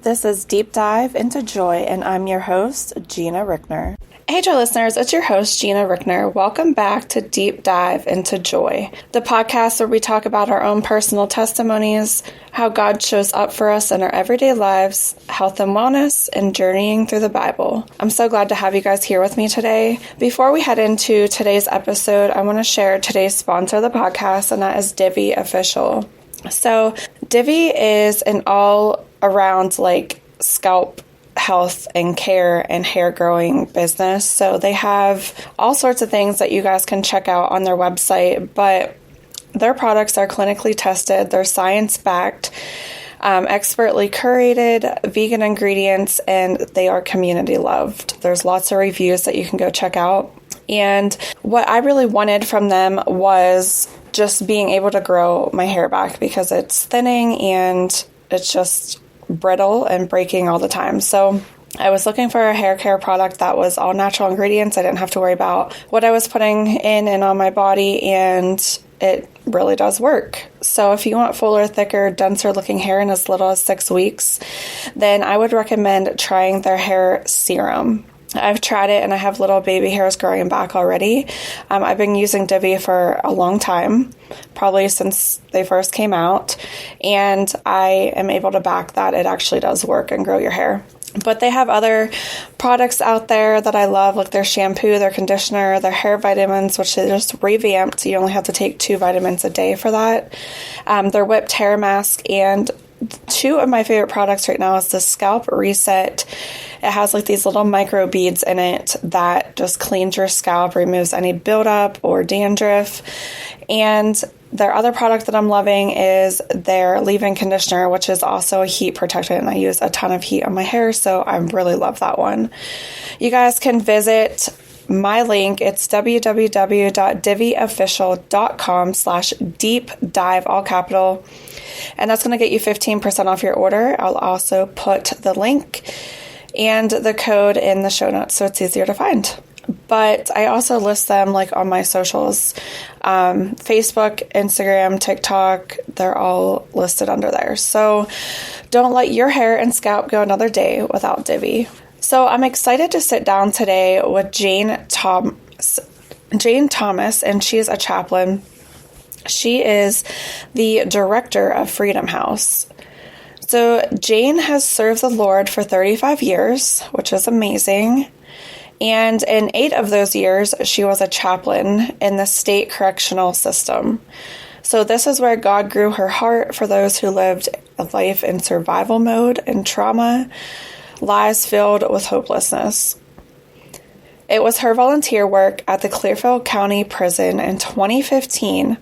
This is Deep Dive into Joy, and I'm your host, Gina Richner. Hey, Joy listeners, it's your host, Gina Richner. Welcome back to Deep Dive into Joy, the podcast where we talk about our own personal testimonies, how God shows up for us in our everyday lives, health and wellness, and journeying through the Bible. I'm so glad to have you guys here with me today. Before we head into today's episode, I want to share today's sponsor of the podcast, and that is DEEPDIVE Official. So DEEPDIVE is an all-around scalp health and care and hair growing business. So they have all sorts of things that you guys can check out on their website, but their products are clinically tested, they're science-backed, expertly curated, vegan ingredients, and they are community loved. There's lots of reviews that you can go check out. And what I really wanted from them was just being able to grow my hair back because it's thinning and it's just brittle and breaking all the time. So I was looking for a hair care product that was all natural ingredients. I didn't have to worry about what I was putting in and on my body, and it really does work. So if you want fuller, thicker, denser looking hair in as little as 6 weeks, then I would recommend trying their hair serum. I've tried it and I have little baby hairs growing back already. I've been using DEEPDIVE for a long time, probably since they first came out, and I am able to back that it actually does work and grow your hair. But they have other products out there that I love, like their shampoo, their conditioner, their hair vitamins, which they just revamped. You only have to take 2 vitamins a day for that. Their whipped hair mask, and 2 of my favorite products right now is the Scalp Reset. It has these little micro beads in it that just cleans your scalp, removes any buildup or dandruff. And their other product that I'm loving is their leave-in conditioner, which is also a heat protectant, and I use a ton of heat on my hair, so I really love that one. You guys can visit my link. It's www.diviofficial.com/deepdive, all capital, and that's going to get you 15% off your order. I'll also put the link and the code in the show notes so it's easier to find. But I also list them on my socials, Facebook, Instagram, TikTok. They're all listed under there. So don't let your hair and scalp go another day without DEEPDIVE. So I'm excited to sit down today with Jane Thomas, and she's a chaplain. She is the director of Freedom House. So Jane has served the Lord for 35 years, which is amazing. And in 8 of those years, she was a chaplain in the state correctional system. So this is where God grew her heart for those who lived a life in survival mode and trauma, lives filled with hopelessness. It was her volunteer work at the Clearfield County Prison in 2015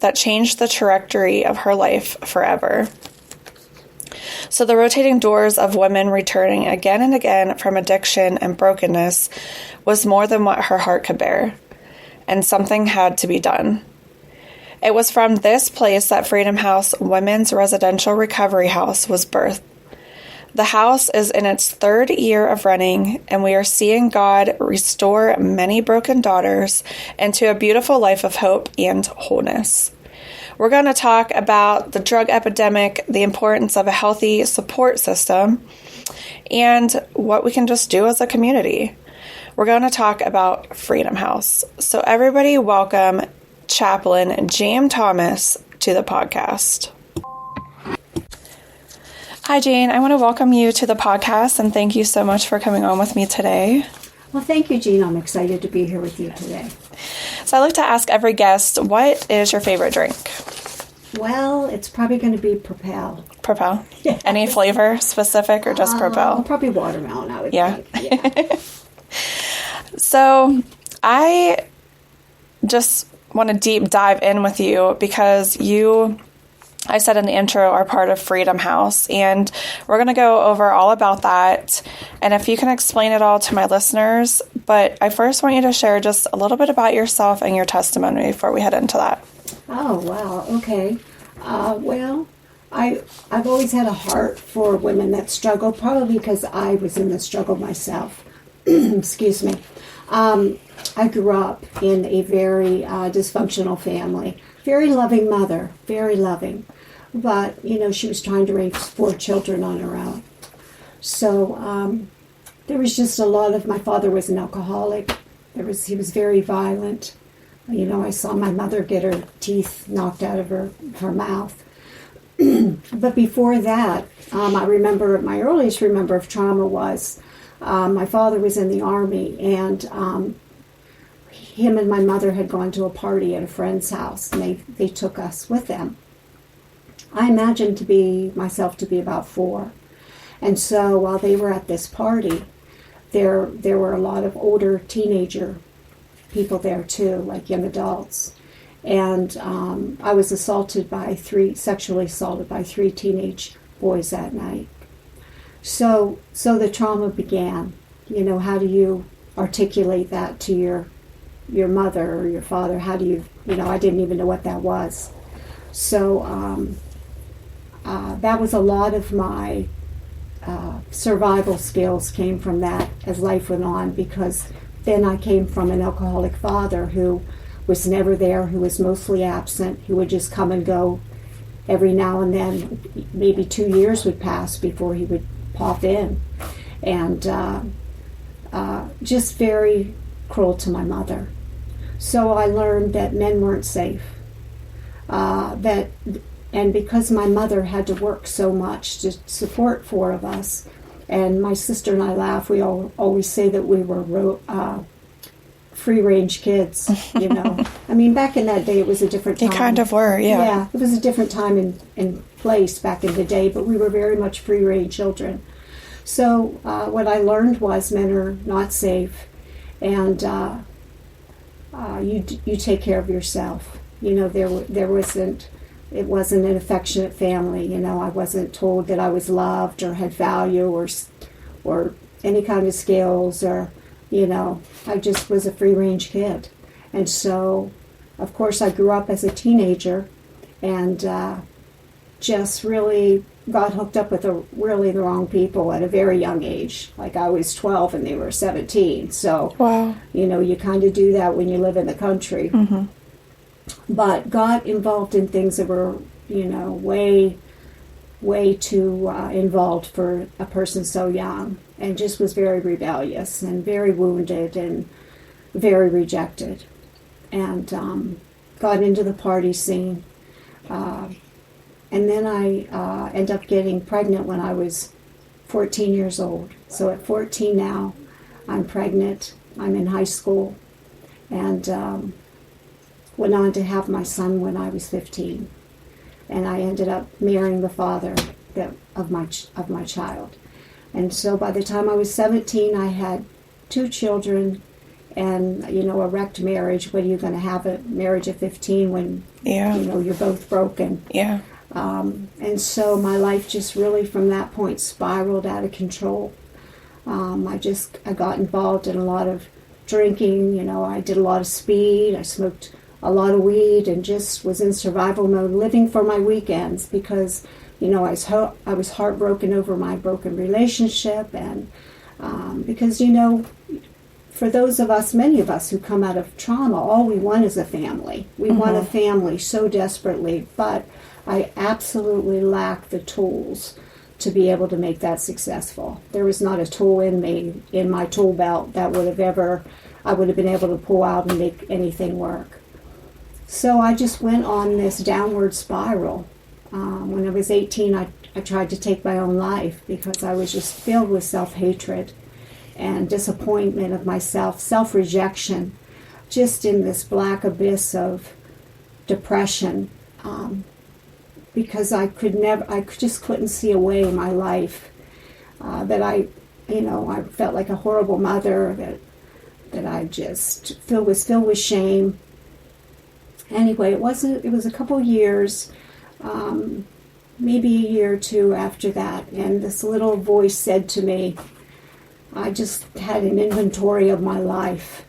that changed the trajectory of her life forever. So the rotating doors of women returning again and again from addiction and brokenness was more than what her heart could bear, and something had to be done. It was from this place that Freedom House Women's Residential Recovery House was birthed. The house is in its 3rd year of running, and we are seeing God restore many broken daughters into a beautiful life of hope and wholeness. We're going to talk about the drug epidemic, the importance of a healthy support system, and what we can just do as a community. We're going to talk about Freedom House. So everybody welcome Chaplain Jane Thomas to the podcast. Hi, Jane. I want to welcome you to the podcast, and thank you so much for coming on with me today. Well, thank you, Gina. I'm excited to be here with you today. So I like to ask every guest, what is your favorite drink? Well, it's probably going to be Propel. Propel? Yeah. Any flavor specific or just Propel? Probably watermelon, I would think. Yeah. So I just want to deep dive in with you because I said in the intro, are part of Freedom House, and we're going to go over all about that, and if you can explain it all to my listeners, but I first want you to share just a little bit about yourself and your testimony before we head into that. Oh, wow. Okay. Well, I've always had a heart for women that struggle, probably because I was in the struggle myself. Excuse me. I grew up in a very dysfunctional family. Very loving mother, very loving. But, she was trying to raise 4 children on her own. So there was just a lot of, my father was an alcoholic. He was very violent. You know, I saw my mother get her teeth knocked out of her mouth. But before that, I remember, my earliest remember of trauma was my father was in the Army, and him and my mother had gone to a party at a friend's house, and they took us with them. I imagined myself to be about 4. And so while they were at this party, there were a lot of older teenager people there too, like young adults. And I was sexually assaulted by 3 teenage boys that night. So the trauma began. You know, how do you articulate that to your mother or your father? How do you know, I didn't even know what that was. So that was a lot of my survival skills came from that as life went on, because then I came from an alcoholic father who was never there, who was mostly absent, who would just come and go every now and then. Maybe 2 years would pass before he would pop in. And just very cruel to my mother. So I learned that men weren't safe. And because my mother had to work so much to support 4 of us, and my sister and I laugh, we always say that we were free-range kids, you know. I mean, back in that day, it was a different time. You kind of were, yeah. Yeah, it was a different time and place back in the day, but we were very much free-range children. So what I learned was men are not safe, and you take care of yourself. You know, it wasn't an affectionate family. You know, I wasn't told that I was loved or had value or any kind of skills, or, you know, I just was a free-range kid. And so, of course, I grew up as a teenager and just really got hooked up with the wrong people at a very young age. Like, I was 12 and they were 17. So, wow. You know, you kind of do that when you live in the country. Mm-hmm. But got involved in things that were, you know, way too involved for a person so young, and just was very rebellious and very wounded and very rejected, and got into the party scene. And then I ended up getting pregnant when I was 14 years old. So at 14 now, I'm pregnant, I'm in high school, and went on to have my son when I was 15, and I ended up marrying the father of my child. And so by the time I was 17, I had 2 children, and, you know, a wrecked marriage. What are you going to have a marriage at 15 when, yeah, you know, you're both broken? Yeah. And so my life just really from that point spiraled out of control. I got involved in a lot of drinking. You know, I did a lot of speed. I smoked a lot of weed and just was in survival mode, living for my weekends, because, you know, I was heartbroken over my broken relationship, and because, you know, for those of us, many of us who come out of trauma, all we want is a family. We Mm-hmm. want a family so desperately, but I absolutely lack the tools to be able to make that successful. There was not a tool in my tool belt that I would have been able to pull out and make anything work. So I just went on this downward spiral. When I was 18, I tried to take my own life because I was just filled with self-hatred and disappointment of myself, self-rejection, just in this black abyss of depression, because I just couldn't see a way in my life that I felt like a horrible mother, that I just was filled with shame. Anyway, it was a couple years, maybe a year or 2 after that, and this little voice said to me, I just had an inventory of my life.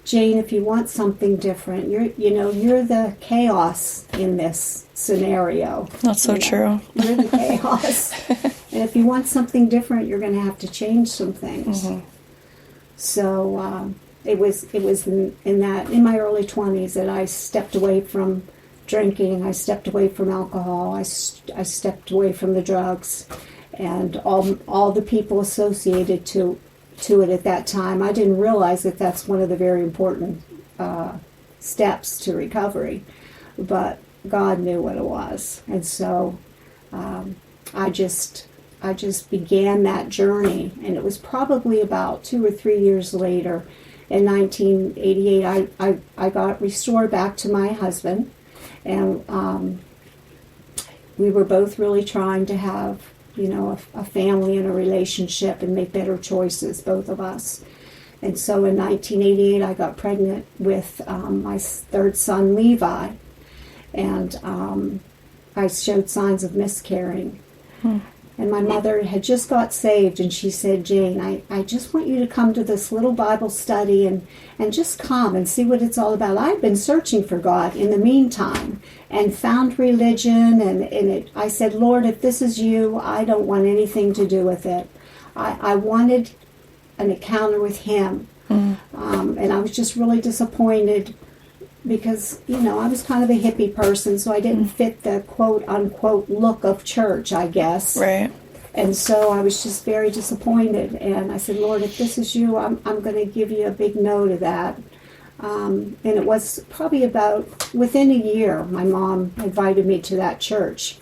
Jane, if you want something different, you're the chaos in this scenario. That's so true. You're the chaos. And if you want something different, you're going to have to change some things. Mm-hmm. So it was in my early 20s that I stepped away from drinking. I stepped away from alcohol. I stepped away from the drugs, and all the people associated to it at that time. I didn't realize that that's one of the very important steps to recovery, but God knew what it was, and so I just began that journey, and it was probably about 2 or 3 years later, in 1988, I got restored back to my husband, and we were both really trying to have, a family and a relationship and make better choices, both of us. And so in 1988, I got pregnant with my third son, Levi, and I showed signs of miscarrying. And my mother had just got saved, and she said, Jane, I just want you to come to this little Bible study and just come and see what it's all about. I've been searching for God in the meantime and found religion, and I said, Lord, if this is you, I don't want anything to do with it. I wanted an encounter with Him. And I was just really disappointed because, I was kind of a hippie person, so I didn't fit the quote-unquote look of church, I guess. Right. And so I was just very disappointed. And I said, Lord, if this is you, I'm going to give you a big no to that. And it was probably about within a year, my mom invited me to that church.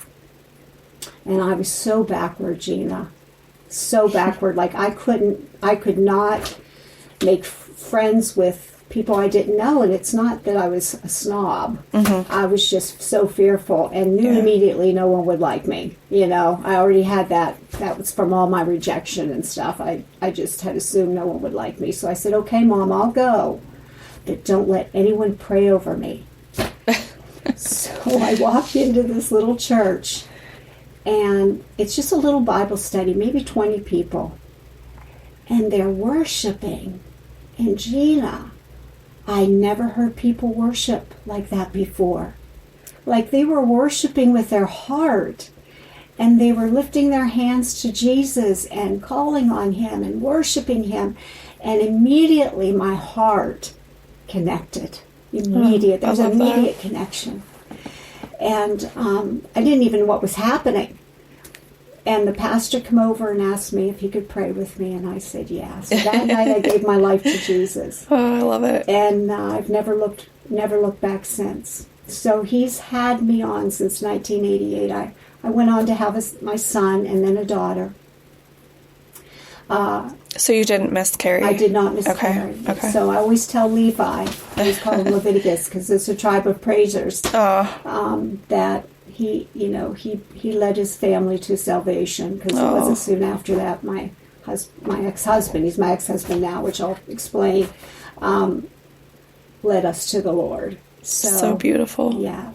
And I was so backward, Gina. So backward. Like I could not make friends with people I didn't know, and it's not that I was a snob. I was just so fearful and knew immediately no one would like me. I already had that was from all my rejection and stuff. I just had assumed no one would like me. So I said, okay, Mom, I'll go, but don't let anyone pray over me. So I walked into this little church, and it's just a little Bible study, maybe 20 people, and they're worshiping. And Gina, I never heard people worship like that before. Like they were worshiping with their heart, and they were lifting their hands to Jesus and calling on Him and worshiping Him. And immediately my heart connected. Immediate. There was an immediate connection. And I didn't even know what was happening. And the pastor came over and asked me if he could pray with me, and I said yes. So that night I gave my life to Jesus. Oh, I love it. And I've never looked back since. So He's had me on since 1988. I went on to have my son and then a daughter. So you didn't miscarry? I did not miscarry. Okay. So I always tell Levi, I always call him Leviticus because it's a tribe of praisers, that he led his family to salvation, because it wasn't soon after that my ex-husband, he's my ex-husband now, which I'll explain, led us to the Lord. So beautiful. Yeah.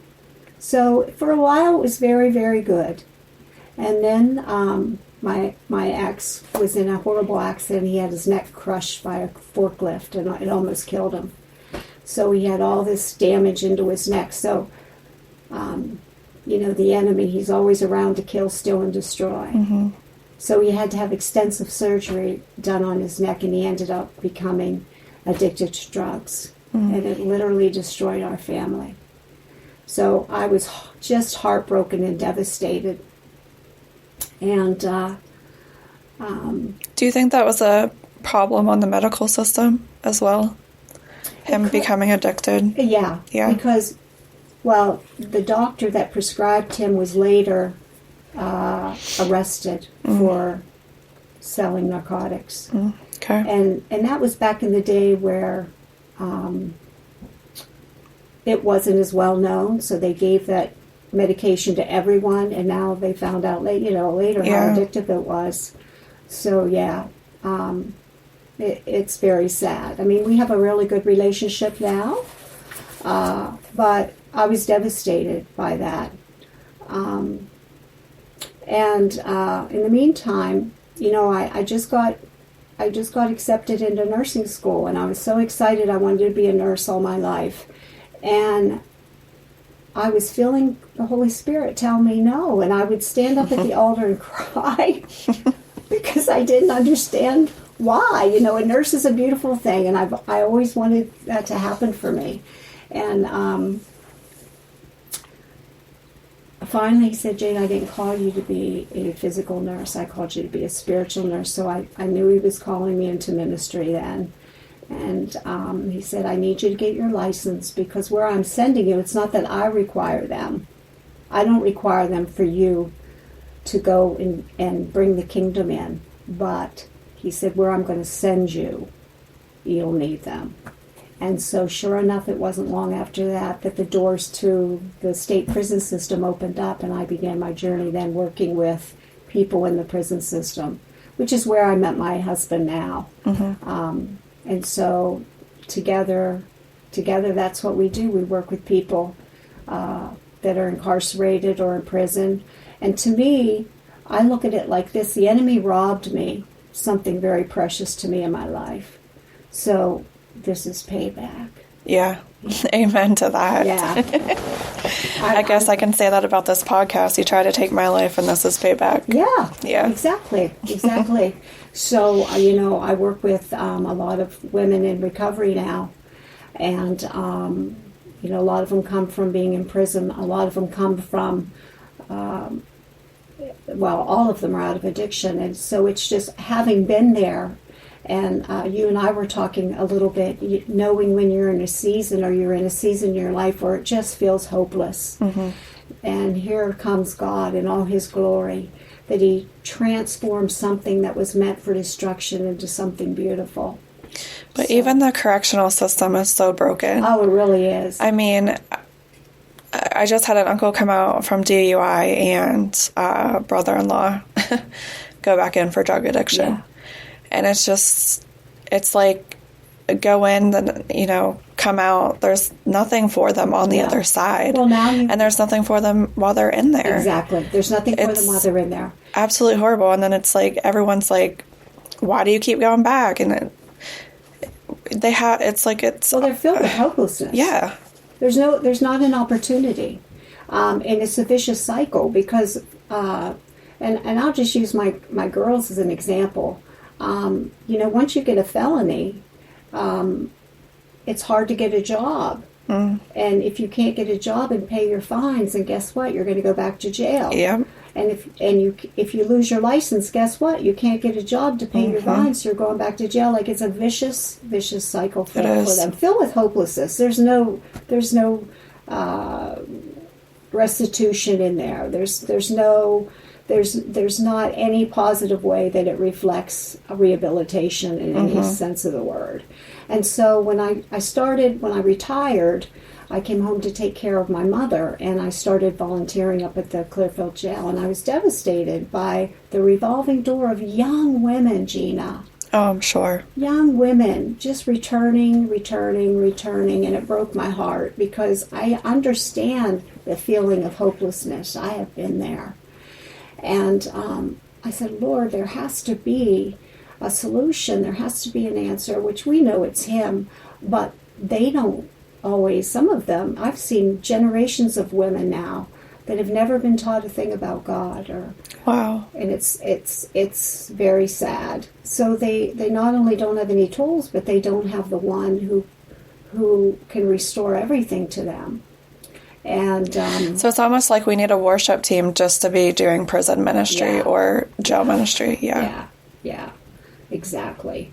So for a while it was very, very good. And then my ex was in a horrible accident. He had his neck crushed by a forklift, and it almost killed him. So he had all this damage into his neck. So the enemy, he's always around to kill, steal, and destroy. So he had to have extensive surgery done on his neck, and he ended up becoming addicted to drugs. And it literally destroyed our family. So I was just heartbroken and devastated. And do you think that was a problem on the medical system as well? Him becoming addicted? Yeah. Because, the doctor that prescribed him was later arrested for selling narcotics. Okay. And that was back in the day where it wasn't as well known, so they gave that medication to everyone, and now they found out later how addictive it was. So it's very sad. I mean, we have a really good relationship now, but I was devastated by that. And in the meantime, I just got accepted into nursing school, and I was so excited. I wanted to be a nurse all my life, and I was feeling the Holy Spirit tell me no, and I would stand up at the altar and cry because I didn't understand why. A nurse is a beautiful thing, and I always wanted that to happen for me. And finally he said, Jane, I didn't call you to be a physical nurse. I called you to be a spiritual nurse. So I knew he was calling me into ministry then. And he said, I need you to get your license, because where I'm sending you, it's not that I require them. I don't require them for you to go and bring the kingdom in. But he said, where I'm going to send you, you'll need them. And so sure enough, it wasn't long after that the doors to the state prison system opened up, and I began my journey then working with people in the prison system, which is where I met my husband now. Mm-hmm. And so together, that's what we do. We work with people that are incarcerated or in prison. And to me, I look at it like this. The enemy robbed me something very precious to me in my life. So this is payback. Yeah. Amen to that. Yeah. I guess I can say that about this podcast. You try to take my life, and this is payback. Yeah. Yeah. Exactly. So, I work with a lot of women in recovery now. And, a lot of them come from being in prison. A lot of them come from, all of them are out of addiction. And so it's just having been there. And you and I were talking a little bit, knowing when you're in a season, or you're in a season in your life where it just feels hopeless. Mm-hmm. And here comes God in all his glory, that he transforms something that was meant for destruction into something beautiful. But even the correctional system is so broken. Oh, it really is. I mean, I just had an uncle come out from DUI, and brother-in-law go back in for drug addiction. Yeah. And it's like, go in, then, come out. There's nothing for them on the other side. Well, and there's nothing for them while they're in there. Exactly. There's nothing for them while they're in there. Absolutely horrible. And then it's like, everyone's like, why do you keep going back? And they're filled with hopelessness. Yeah. There's not an opportunity. And it's a vicious cycle, because, and I'll just use my girls as an example. Once you get a felony, it's hard to get a job. Mm. And if you can't get a job and pay your fines, then guess what? You're going to go back to jail. Yeah. And if you lose your license, guess what? You can't get a job to pay your fines, so you're going back to jail. Like, it's a vicious cycle for them, filled with hopelessness. There's no restitution in there. There's not any positive way that it reflects a rehabilitation in any sense of the word. And so when I retired, I came home to take care of my mother, and I started volunteering up at the Clearfield jail, and I was devastated by the revolving door of young women, Gina. Oh, I'm sure. Young women just returning, and it broke my heart, because I understand the feeling of hopelessness. I have been there. And I said, Lord, there has to be a solution. There has to be an answer, which we know it's him, but they don't always. Some of them, I've seen generations of women now that have never been taught a thing about God. Wow. And it's very sad. So they not only don't have any tools, but they don't have the one who can restore everything to them. And so it's almost like we need a worship team just to be doing prison ministry or jail ministry. Yeah, exactly.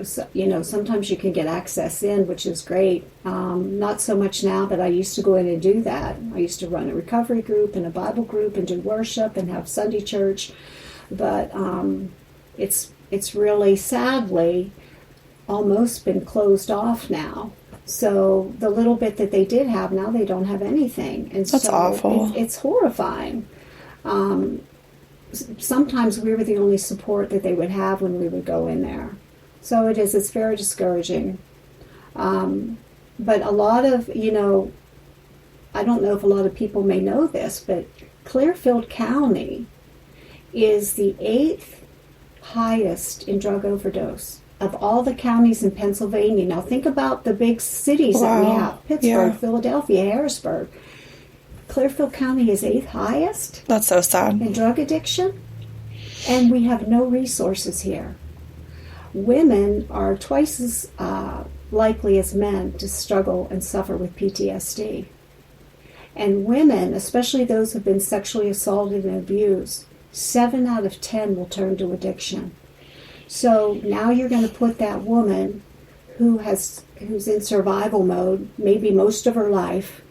So, sometimes you can get access in, which is great. Not so much now, but I used to go in and do that. I used to run a recovery group and a Bible group and do worship and have Sunday church. But it's really, sadly, almost been closed off now. So the little bit that they did have, now they don't have anything. And that's awful. It's horrifying. Sometimes we were the only support that they would have when we would go in there. So it's very discouraging. But a lot of, I don't know if a lot of people may know this, but Clearfield County is the 8th highest in drug overdose of all the counties in Pennsylvania. Now think about the big cities that we have: Pittsburgh, Philadelphia, Harrisburg. Clearfield County is 8th highest. That's so sad. In drug addiction, and we have no resources here. Women are twice as likely as men to struggle and suffer with PTSD. And women, especially those who've been sexually assaulted and abused, 7 out of 10 will turn to addiction. So now you're going to put that woman who's in survival mode, maybe most of her life,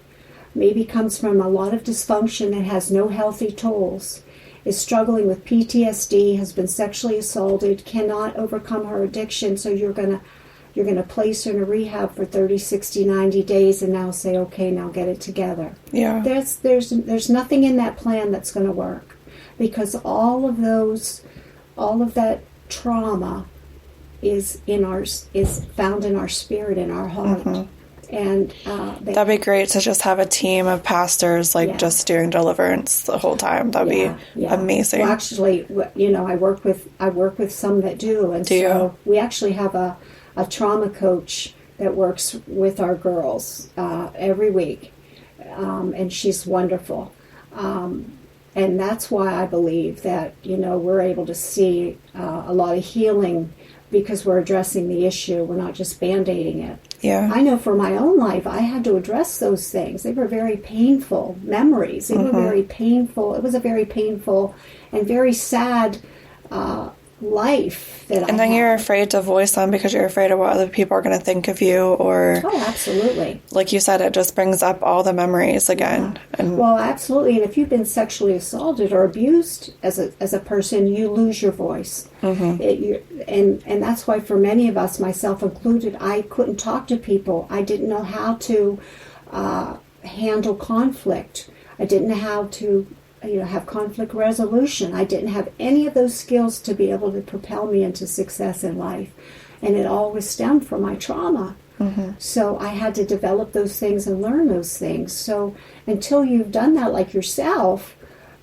maybe comes from a lot of dysfunction and has no healthy tools, is struggling with PTSD, has been sexually assaulted, cannot overcome her addiction, so you're going to place her in a rehab for 30, 60, 90 days and now say, okay, now get it together. Yeah. There's nothing in that plan that's going to work, because all of that trauma is found in our spirit, in our heart. Mm-hmm. And that'd be great to just have a team of pastors just doing deliverance the whole time. That'd be amazing. Well, actually, I work with some that do, and we actually have a trauma coach that works with our girls every week, and she's wonderful. And that's why I believe that, we're able to see a lot of healing, because we're addressing the issue. We're not just Band-Aiding it. Yeah. I know for my own life, I had to address those things. They were very painful memories. They were very painful. It was a very painful and very sad life that I And then had. you're afraid to voice them because you're afraid of what other people are going to think of you, or... Oh, absolutely. Like you said, it just brings up all the memories again. Yeah. And well, absolutely. And if you've been sexually assaulted or abused as a person, you lose your voice. And that's why for many of us, myself included, I couldn't talk to people. I didn't know how to handle conflict. I didn't know how to have conflict resolution. I didn't have any of those skills to be able to propel me into success in life. And it all was stemmed from my trauma. So I had to develop those things and learn those things. So until you've done that, like yourself,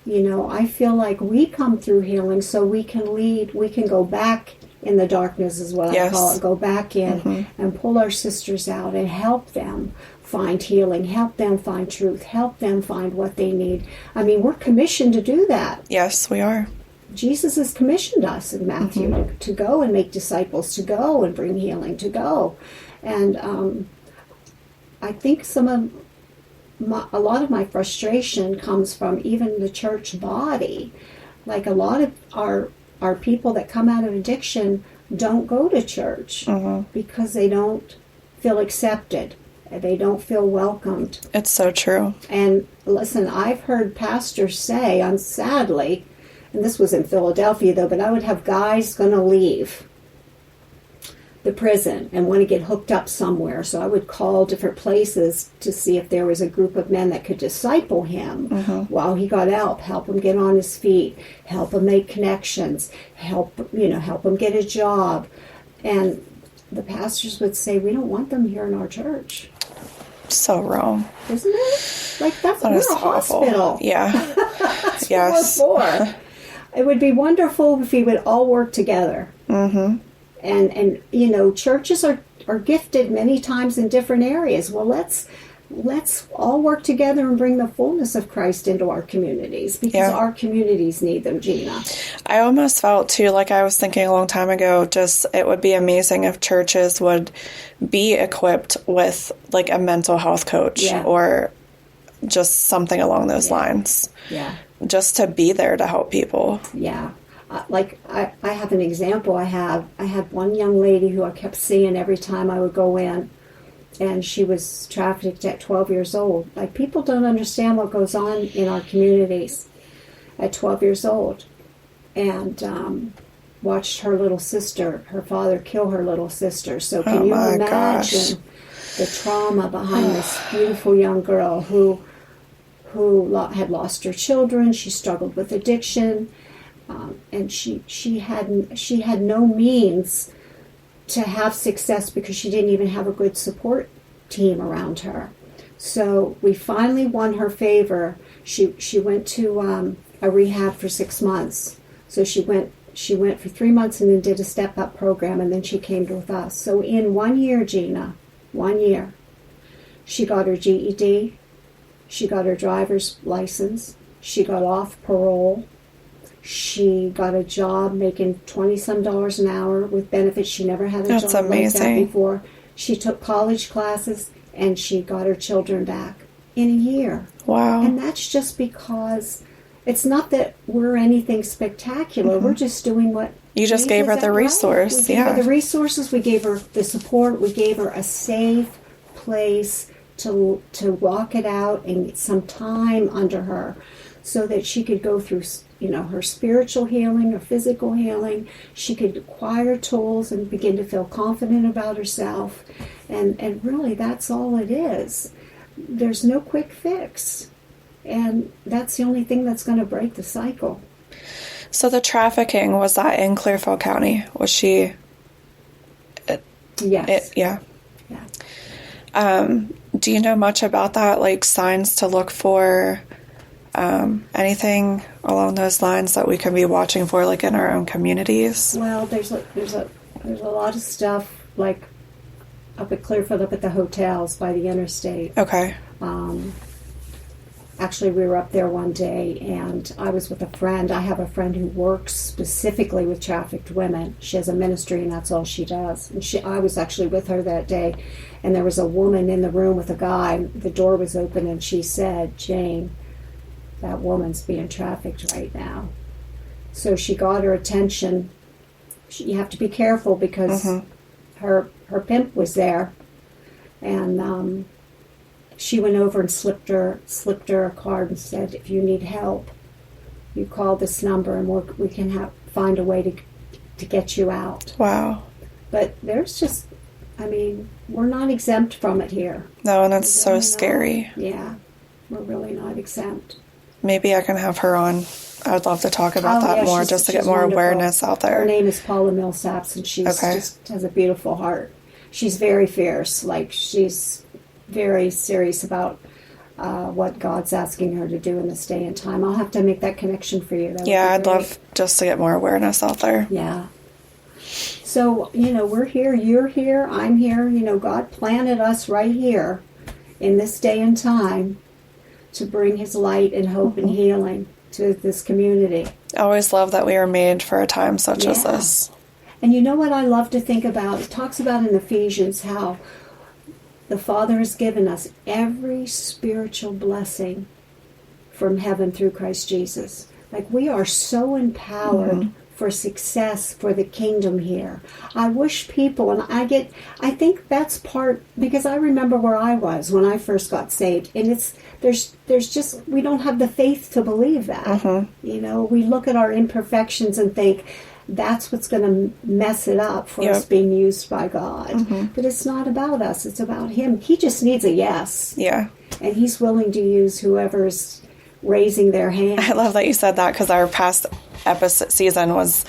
I feel like we come through healing so we can lead, we can go back in the darkness is what I call it, go back in and pull our sisters out and help them find healing, help them find truth, help them find what they need. I mean, we're commissioned to do that. Yes, we are. Jesus has commissioned us in Matthew to go and make disciples, to go and bring healing, to go. And I think a lot of my frustration comes from even the church body. Like a lot of our people that come out of addiction don't go to church because they don't feel accepted. They don't feel welcomed. It's so true. And listen, I've heard pastors say, sadly, and this was in Philadelphia though, but I would have guys going to leave the prison and want to get hooked up somewhere. So I would call different places to see if there was a group of men that could disciple him while he got out, help him get on his feet, help him make connections, help him get a job. And the pastors would say, we don't want them here in our church. So wrong. Isn't it? Like, we're a awful. hospital. Yeah. That's Yes. what we're for. It would be wonderful if we would all work together. And churches are gifted many times in different areas. Well, let's all work together and bring the fullness of Christ into our communities, because our communities need them, Gina. I almost felt too, like I was thinking a long time ago, just it would be amazing if churches would be equipped with like a mental health coach or just something along those lines. Yeah. Just to be there to help people. Yeah. I have an example. I had one young lady who I kept seeing every time I would go in, and she was trafficked at 12 years old. Like, people don't understand what goes on in our communities at 12 years old. And watched her little sister, her father, kill her little sister. So can you imagine the trauma behind this beautiful young girl who had lost her children? She struggled with addiction. And she had no means to have success because she didn't even have a good support team around her. So we finally won her favor. She went to a rehab for 6 months. So she went for 3 months and then did a step-up program, and then she came with us. So in 1 year, Gina, 1 year, she got her GED, she got her driver's license, she got off parole, she got a job making $20-some an hour with benefits. She never had a job like that before. She took college classes, and she got her children back in a year. Wow. And that's just because it's not that we're anything spectacular. We're just doing what you just gave her the resource. We gave her the resources. We gave her the support. We gave her a safe place to walk it out and get some time under her so that she could go through, her spiritual healing, her physical healing. She could acquire tools and begin to feel confident about herself. And really, that's all it is. There's no quick fix. And that's the only thing that's going to break the cycle. So the trafficking, was that in Clearfield County? Was she... Yes. Yeah. Do you know much about that? Like signs to look for, anything along those lines that we can be watching for, like in our own communities? Well, there's a lot of stuff like up at Clearfield, up at the hotels by the interstate. Okay. Actually, we were up there one day, and I was with a friend. I have a friend who works specifically with trafficked women. She has a ministry, and that's all she does. And I was actually with her that day, and there was a woman in the room with a guy. The door was open, and she said, "Jane, that woman's being trafficked right now." So she got her attention. You have to be careful because her pimp was there, and she went over and slipped her a card and said, "If you need help, you call this number and we can find a way to get you out." Wow. But there's just, we're not exempt from it here. No, and that's so scary. Yeah, we're really not exempt. Maybe I can have her on. I would love to talk about that more, just to get more wonderful. Awareness out there. Her name is Paula Millsaps, and she just has a beautiful heart. She's very fierce. Like, she's very serious about what God's asking her to do in this day and time. I'll have to make that connection for you. I'd love just to get more awareness out there. Yeah. So, we're here, you're here, I'm here. God planted us right here in this day and time to bring his light and hope and healing to this community. I always love that we are made for a time such as this. And you know what I love to think about? It talks about in Ephesians how the Father has given us every spiritual blessing from heaven through Christ Jesus. Like, we are so empowered for success for the kingdom here. I wish people, and I think that's part, because I remember where I was when I first got saved, and there's just, we don't have the faith to believe that. We look at our imperfections and think, that's what's going to mess it up for us being used by God. But it's not about us. It's about him. He just needs a yes. Yeah. And he's willing to use whoever's raising their hand. I love that you said that, because our past season was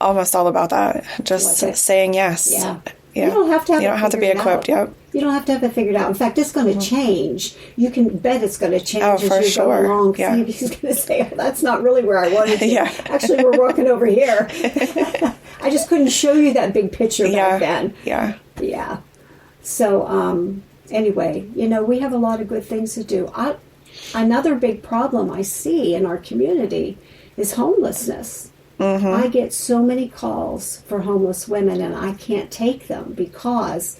almost all about that. Just saying yes. Yeah. Yeah. You don't have to have You don't have to be equipped. Yep. You don't have to have it figured out. In fact, it's going to change. You can bet it's going to change as you go along. Yeah. Maybe he's going to say, "Oh, that's not really where I wanted to." Yeah. Actually, we're walking over here. I just couldn't show you that big picture back then. Yeah. Yeah. So, anyway, we have a lot of good things to do. Another big problem I see in our community is homelessness. I get so many calls for homeless women, and I can't take them because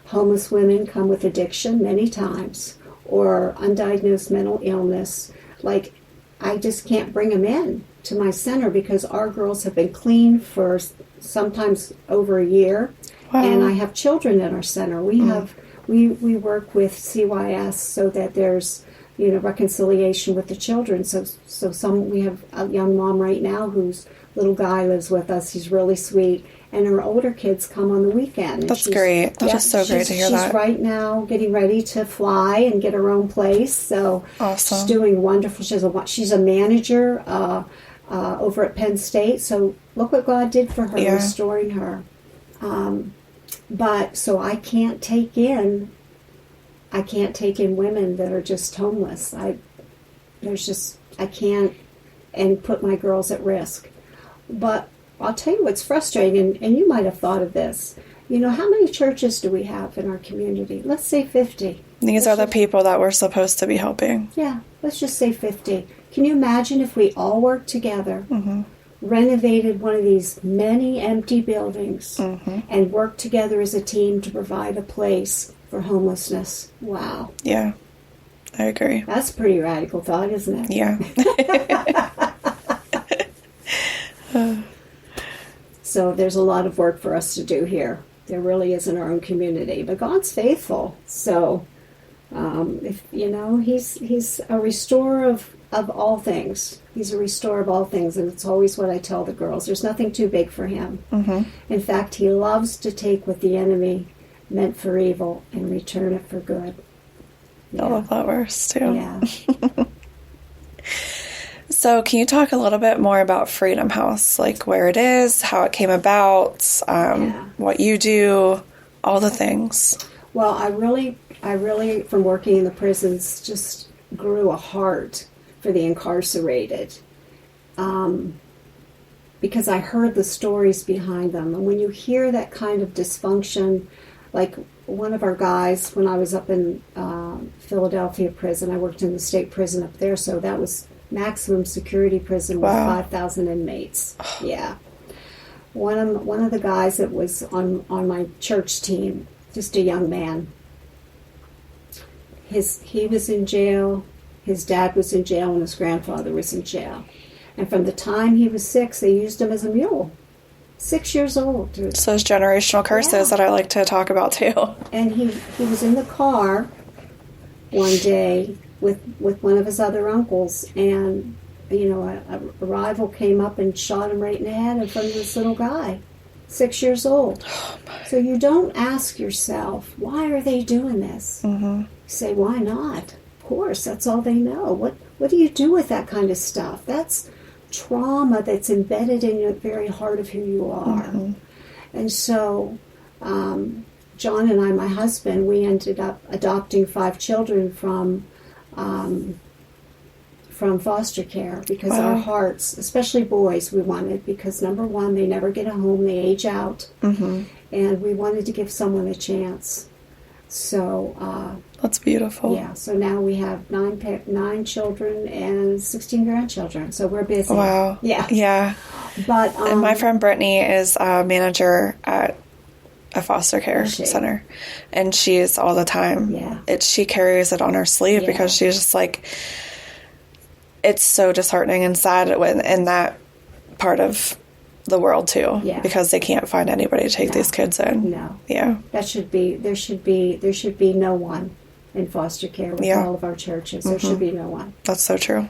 homeless women come with addiction many times or undiagnosed mental illness. Like, I just can't bring them in to my center because our girls have been clean for sometimes over a year. Wow. And I have children in our center. We work with CYS so that there's reconciliation with the children. So we have a young mom right now whose little guy lives with us. He's really sweet. And her older kids come on the weekend. That's great. That's just so great to hear that. She's right now getting ready to fly and get her own place. So awesome. She's doing wonderful. She's a manager over at Penn State. So look what God did for her, restoring her. But so I can't take in women that are just homeless. I can't, and put my girls at risk. But I'll tell you what's frustrating, and you might have thought of this. How many churches do we have in our community? Let's say 50. These are the people that we're supposed to be helping. Yeah, let's just say 50. Can you imagine if we all worked together, renovated one of these many empty buildings, and worked together as a team to provide a place for homelessness? Wow. Yeah. I agree. That's a pretty radical thought, isn't it? Yeah. So there's a lot of work for us to do here. There really is in our own community, but God's faithful. So, if He's a restorer of all things. He's a restorer of all things, and it's always what I tell the girls. There's nothing too big for Him. Mm-hmm. In fact, He loves to take what the enemy meant for evil and return it for good. I love that verse too. Yeah. So can you talk a little bit more about Freedom House, like where it is, how it came about, what you do, all the things? Well, I really, from working in the prisons, just grew a heart for the incarcerated, because I heard the stories behind them. And when you hear that kind of dysfunction, like one of our guys, when I was up in Philadelphia prison, I worked in the state prison up there, so that was maximum security prison with 5,000 inmates. Yeah. One of the guys that was on my church team, just a young man, he was in jail, his dad was in jail, and his grandfather was in jail. And from the time he was 6, they used him as a mule. 6 years old. So those generational curses that I like to talk about too. And he was in the car one day with one of his other uncles, and a rival came up and shot him right in the head in front of this little guy, 6 years old. Oh, so you don't ask yourself, why are they doing this? Mm-hmm. You say, why not? Of course, that's all they know. What do you do with that kind of stuff? That's trauma that's embedded in the very heart of who you are. Mm-hmm. And so John and I, my husband, we ended up adopting 5 children from foster care because our hearts, especially boys, we wanted, because number one, they never get a home, they age out, and we wanted to give someone a chance. So that's beautiful. Yeah. So now we have 9 children and 16 grandchildren. So we're busy. Wow. Yeah. Yeah. But and my friend Brittany is a manager at a foster care center, and she's all the time. Yeah. She carries it on her sleeve because she's just like, it's so disheartening and sad in that part of the world too, because they can't find anybody to take these kids in. No. Yeah. There should be no one in foster care with all of our churches. There should be no one. That's so true.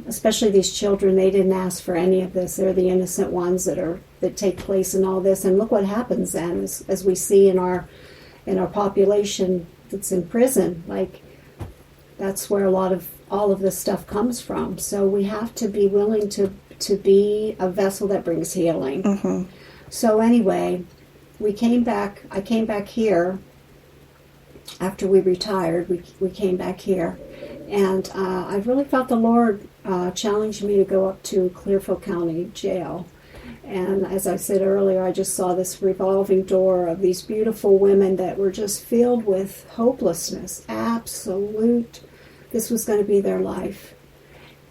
Especially these children, they didn't ask for any of this. They're the innocent ones that take place in all this. And look what happens then, as we see in our population that's in prison. Like, that's where all of this stuff comes from. So we have to be willing to be a vessel that brings healing. Mm-hmm. So anyway, I came back here after we retired. We came back here, and I really felt the Lord challenged me to go up to Clearfield County Jail. And as I said earlier, I just saw this revolving door of these beautiful women that were just filled with hopelessness, absolute. This was going to be their life.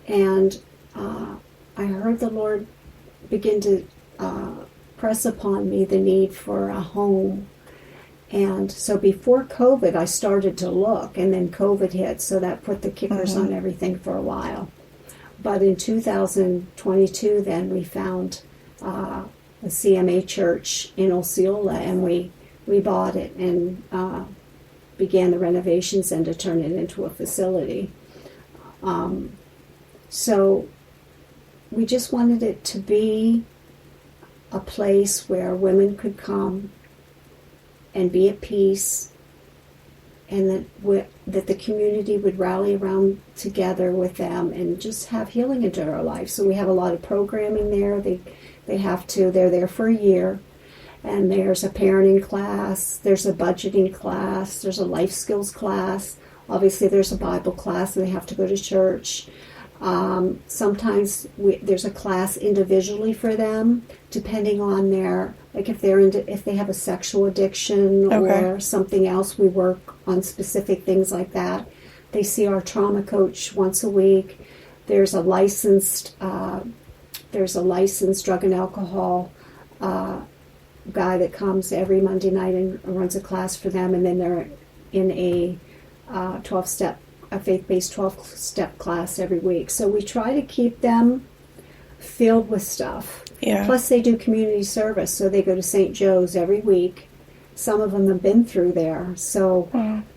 And I heard the Lord begin to press upon me the need for a home. And so before COVID, I started to look, and then COVID hit, so that put the kickers on everything for a while. But in 2022, then we found a CMA church in Osceola, and we bought it and began the renovations and to turn it into a facility. So we just wanted it to be a place where women could come and be at peace, and that the community would rally around together with them and just have healing into our life. So we have a lot of programming there. They're there for a year, and there's a parenting class, there's a budgeting class, there's a life skills class. Obviously there's a Bible class, and they have to go to church. Sometimes there's a class individually for them, depending on their, like if they have a sexual addiction or something else, we work on specific things like that. They see our trauma coach once a week. There's a licensed drug and alcohol guy that comes every Monday night and runs a class for them, and then they're in a 12-step a faith-based 12-step class every week. So we try to keep them filled with stuff. Yeah. Plus they do community service, so they go to St. Joe's every week. Some of them have been through there, so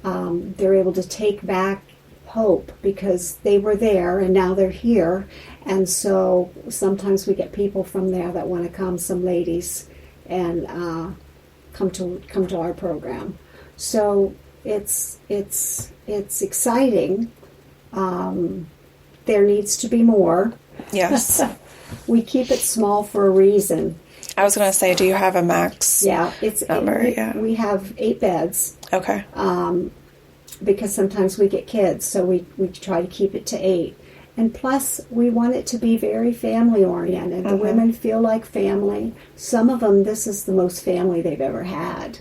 they're able to take back hope because they were there and now they're here. And so sometimes we get people from there that want to come, some ladies, and come to our program. So it's exciting. There needs to be more. Yes. We keep it small for a reason. I was going to say, do you have a max number? We have 8 beds. Okay. Because sometimes we get kids, so we try to keep it to 8. And plus, we want it to be very family-oriented. The women feel like family. Some of them, this is the most family they've ever had.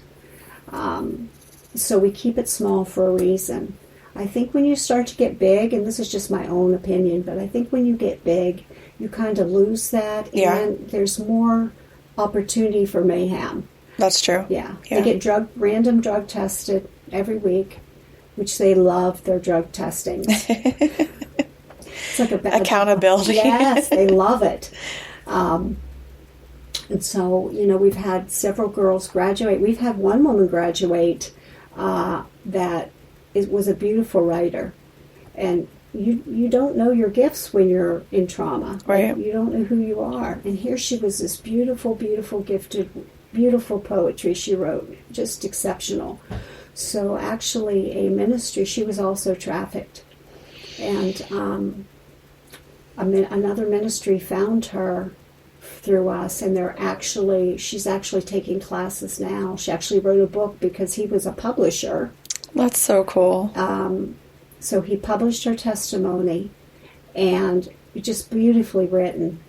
So we keep it small for a reason. I think when you start to get big, and this is just my own opinion, but I think when you get big, you kind of lose that, and there's more opportunity for mayhem. That's true. Yeah. They get random drug tested every week, which they love their drug testing. It's like accountability. Yes, they love it. And so, we've had several girls graduate. We've had one woman graduate that was a beautiful writer. And you don't know your gifts when you're in trauma. Right. You don't know who you are. And here she was, this beautiful, beautiful, gifted, beautiful poetry she wrote. Just exceptional. So actually a ministry, she was also trafficked. And another ministry found her through us, and she's actually taking classes now. She actually wrote a book because he was a publisher. That's so cool. So he published her testimony, and just beautifully written.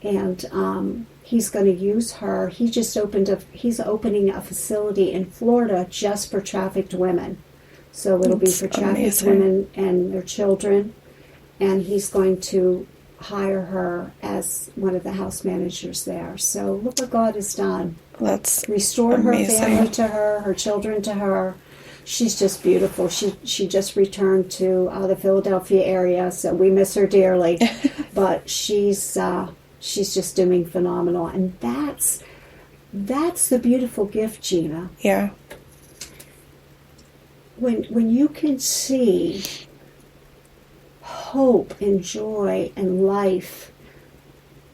And he's going to use her. He's opening a facility in Florida just for trafficked women. So it'll be for trafficked women and their children. And he's going to hire her as one of the house managers there. So look what God has done. That's restored amazing. Her family to her children to her. She's just beautiful. She just returned to the Philadelphia area, so we miss her dearly. But she's just doing phenomenal, and that's the beautiful gift, Gina. Yeah. When you can see hope and joy and life,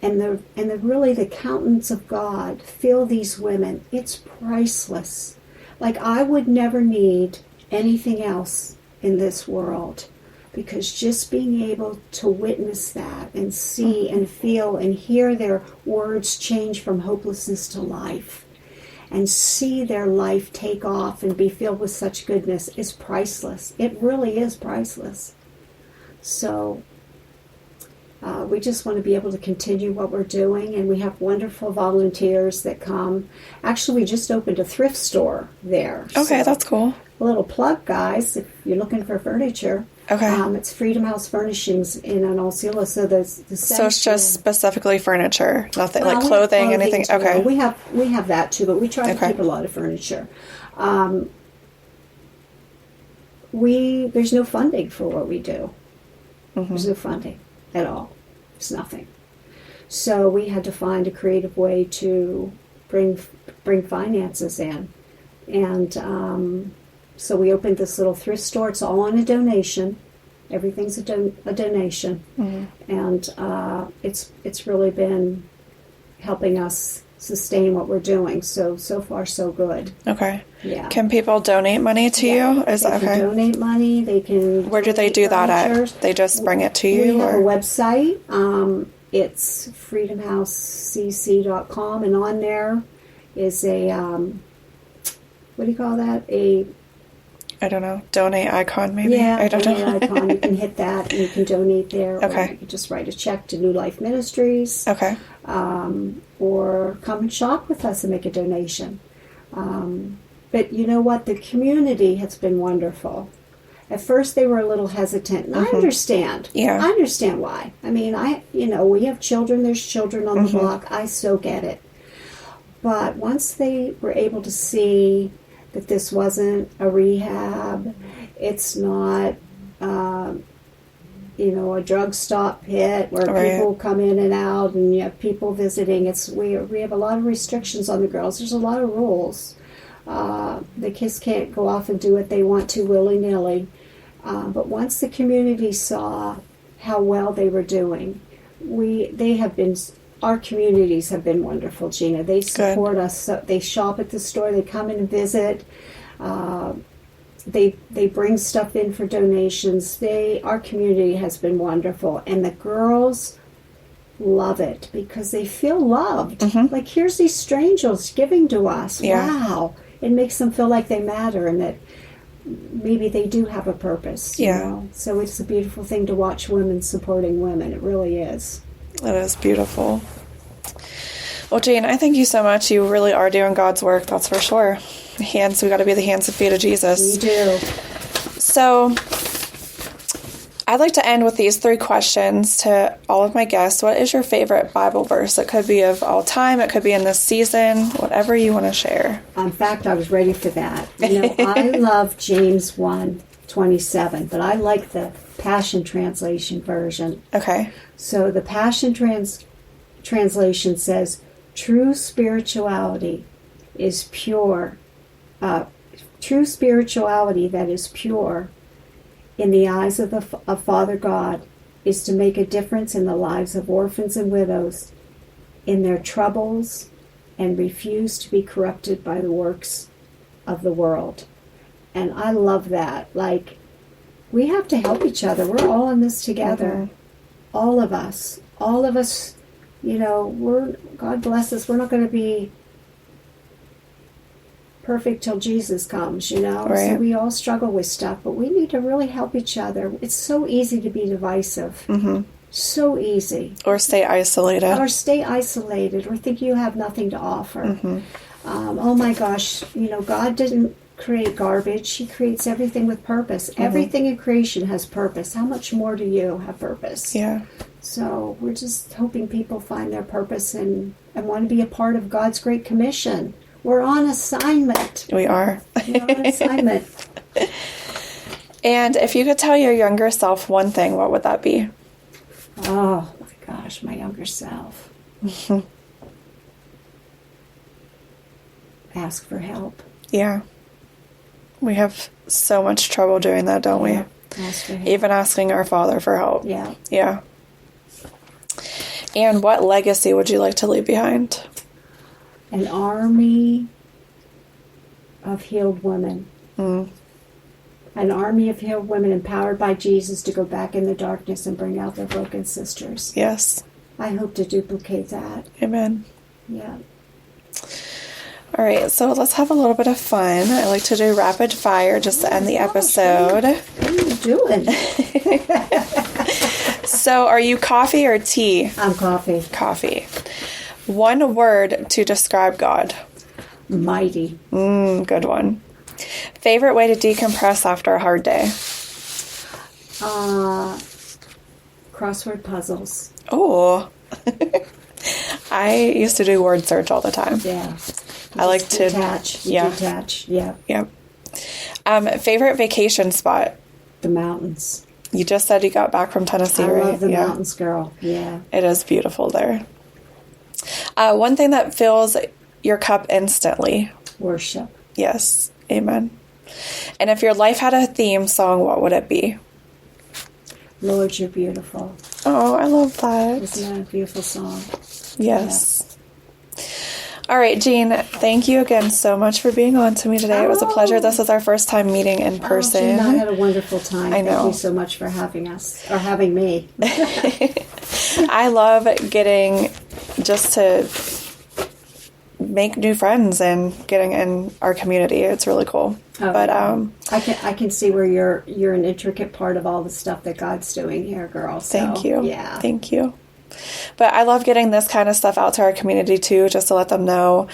and the countenance of God fill these women, it's priceless. Like, I would never need anything else in this world, because just being able to witness that and see and feel and hear their words change from hopelessness to life and see their life take off and be filled with such goodness is priceless. It really is priceless. So we just want to be able to continue what we're doing, and we have wonderful volunteers that come. Actually, we just opened a thrift store there. Okay, so, that's cool. A little plug, guys, if you're looking for furniture. Okay. It's Freedom House Furnishings in Osceola. So so it's just specifically furniture, nothing like clothing, anything. Too. Okay. We have that too, but we try to keep a lot of furniture. There's no funding for what we do. There's no funding at all. There's nothing. So we had to find a creative way to bring finances in, and so we opened this little thrift store. It's all on a donation. Everything's a donation, and it's really been helping us sustain what we're doing. So far, so good. Okay. Yeah. Can people donate money to you? Is that okay? They can donate money. They can. Where do they do that at? They just bring it to you? We have a website. It's freedomhousecc.com, and on there is a what do you call that? I don't know. Donate icon, maybe? Yeah, I don't donate know. icon. You can hit that, and you can donate there. Okay. Or you can just write a check to New Life Ministries. Okay. Or come and shop with us and make a donation. But you know what? The community has been wonderful. At first, they were a little hesitant, and I understand. Yeah. I understand why. I mean, we have children. There's children on the block. I so get it. But once they were able to see that this wasn't a rehab, it's not a drug stop hit where people come in and out, and you have people visiting. We have a lot of restrictions on the girls. There's a lot of rules. The kids can't go off and do what they want to willy-nilly. But once the community saw how well they were doing, our communities have been wonderful, Gina. They support us. So they shop at the store. They come in and visit. They bring stuff in for donations. Our community has been wonderful, and the girls love it because they feel loved. Mm-hmm. Like, here's these strangers giving to us. Yeah. Wow. It makes them feel like they matter and that maybe they do have a purpose. You know? So it's a beautiful thing to watch women supporting women. It really is. It is beautiful. Well, Jane, I thank you so much. You really are doing God's work, that's for sure. We got to be the hands and feet of Jesus. We do. So, I'd like to end with these 3 questions to all of my guests. What is your favorite Bible verse? It could be of all time. It could be in this season. Whatever you want to share. In fact, I was ready for that. I love James 1:27, but I like the Passion Translation version. Okay. So the Passion Translation says, true spirituality is pure. True spirituality that is pure in the eyes of Father God is to make a difference in the lives of orphans and widows in their troubles and refuse to be corrupted by the works of the world. And I love that. Like, we have to help each other. We're all in this together. Mm-hmm. All of us, God bless us. We're not going to be perfect till Jesus comes, Right. So we all struggle with stuff, but we need to really help each other. It's so easy to be divisive. Mm-hmm. So easy. Or stay isolated. Or think you have nothing to offer. Mm-hmm. Oh my gosh, God didn't create garbage. He creates everything with purpose. Mm-hmm. Everything in creation has purpose. How much more do you have purpose? Yeah. So we're just hoping people find their purpose and want to be a part of God's Great Commission. We're on assignment. We are. We're on assignment. And if you could tell your younger self one thing, what would that be? Oh my gosh, my younger self. Ask for help. Yeah. We have so much trouble doing that, don't we? Ask for help. Even asking our Father for help. Yeah. Yeah. And what legacy would you like to leave behind? An army of healed women. Mm. An army of healed women empowered by Jesus to go back in the darkness and bring out their broken sisters. Yes. I hope to duplicate that. Amen. Yeah. All right, so let's have a little bit of fun. I like to do rapid fire just to end the episode. What are you doing? So, are you coffee or tea? I'm coffee. Coffee. One word to describe God. Mighty. Good one. Favorite way to decompress after a hard day? Crossword puzzles. Oh. I used to do word search all the time. Yeah. I like to detach. Detach. Yeah. Yep. Favorite vacation spot? The mountains. You just said you got back from Tennessee, I right? love the mountains, girl. Yeah. It is beautiful there. One thing that fills your cup instantly. Worship. Yes. Amen. And if your life had a theme song, what would it be? Lord, you're beautiful. Oh, I love that. Isn't that a beautiful song? Yes. Yeah. All right, Jean, thank you again so much for being on to me today. It was a pleasure. This is our first time meeting in person. Jean, I had a wonderful time. I know. Thank you so much for having us, or having me. I love getting just to make new friends and getting in our community. It's really cool. Oh, but I can see where you're an intricate part of all the stuff that God's doing here, girl. So, thank you. Yeah. Thank you. But I love getting this kind of stuff out to our community too, just to let them know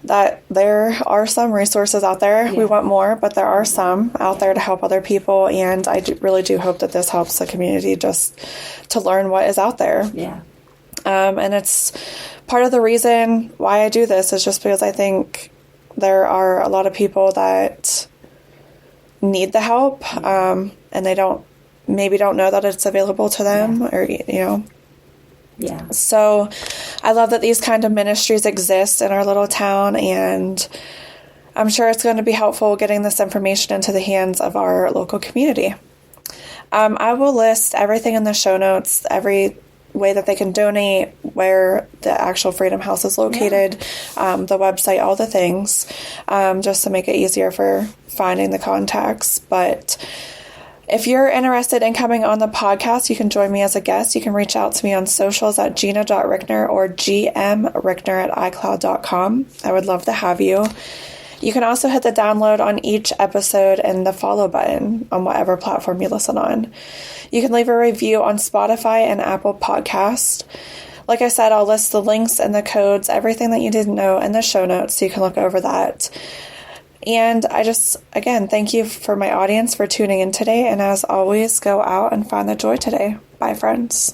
that there are some resources out there. Yeah. We want more, but there are some out there to help other people. And I really do hope that this helps the community just to learn what is out there. Yeah. And it's part of the reason why I do this is just because I think there are a lot of people that need the help. and they don't know that it's available to them, or, Yeah. So I love that these kind of ministries exist in our little town, and I'm sure it's going to be helpful getting this information into the hands of our local community. I will list everything in the show notes, every way that they can donate, where the actual Freedom House is located, the website, all the things, just to make it easier for finding the contacts. But if you're interested in coming on the podcast, you can join me as a guest. You can reach out to me on socials at gina.richner or gmrichner@icloud.com. I would love to have you. You can also hit the download on each episode and the follow button on whatever platform you listen on. You can leave a review on Spotify and Apple Podcast. Like I said, I'll list the links and the codes, everything that you didn't know in the show notes, so you can look over that. And I just, again, thank you for my audience for tuning in today. And as always, go out and find the joy today. Bye, friends.